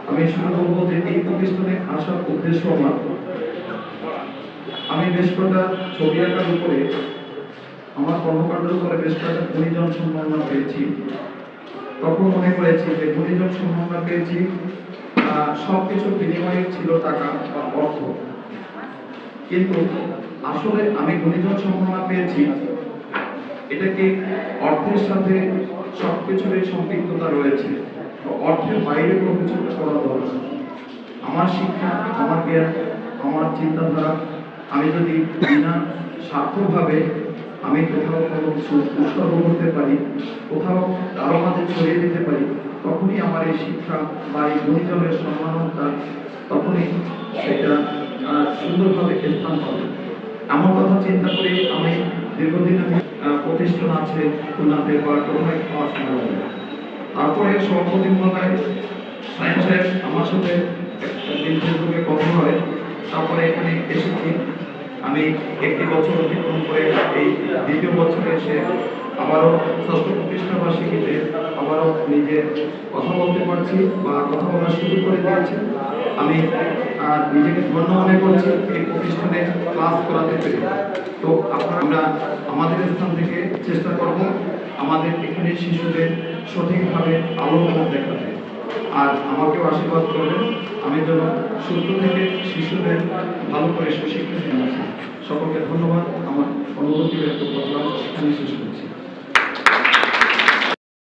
আমি শুরু করবো যে এই প্রতিষ্ঠানে আসার উদ্দেশ্য আমার, আমি বেশ কয়েকটা ছবি আঁকার উপরে আমার কর্মকাণ্ডের উপরে বেশ কয়েকটা গুণীজন সম্মাননা পেয়েছি। তখন মনে করেছি যে গুণীজন সম্মাননা পেয়েছি, সবকিছুর বিনিময়ে ছিল টাকা বা অর্থ, কিন্তু আসলে আমি গুণীজন সম্মাননা পেয়েছি এটাকে অর্থের সাথে সবকিছুরই সম্পৃক্ততা রয়েছে। অর্থের বাইরে কোনো কিছু করা দরকার। আমার শিক্ষা, আমার জ্ঞান, আমার চিন্তাধারা আমি যদি বিনা স্বার্থভাবে আমি কোথাও কোনো কিছু উৎসর্গ করতে পারি, কোথাও কারো মাঝে ছড়িয়ে দিতে পারি, তখনই আমার এই শিক্ষা বা এই গুণীজনের সম্মানতা তখনই সেটা সুন্দরভাবে স্থান পাবে। এমন কথা চিন্তা করে আমি দীর্ঘদিন প্রতিষ্ঠান আছে খুলনাতে বা কোথায় পাওয়া সম্ভব। তারপরে সভাপতি মহোদয় সায়েন্স সাহেব আমার সাথে একদিন ফেসবুকে কথা হয়। তারপরে এখানে এসেছি, আমি একটি বছর অতিক্রম করে এই দ্বিতীয় বছরে এসে আবারও ষষ্ঠ প্রতিষ্ঠা বার্ষিকীতে আবারও নিজে কথা বলতে পারছি বা কথা বলা শুরু করে দিয়েছি। আমি নিজেকে ধন্য মনে করছি এই প্রতিষ্ঠানে ক্লাস করাতে পেরে। তো আমরা আমাদের স্থান থেকে চেষ্টা করব আমাদের এখানে শিশুদের সঠিকভাবে আলোর দেখাতে, আর আমাকেও আশীর্বাদ করবেন আমি যেন সুস্থ থেকে শিশুদের ভালো করে সুশিক্ষা দিতে। সকলকে ধন্যবাদ। আমার অনুভূতি ব্যক্ত করলাম, এখানে শেষ করছি।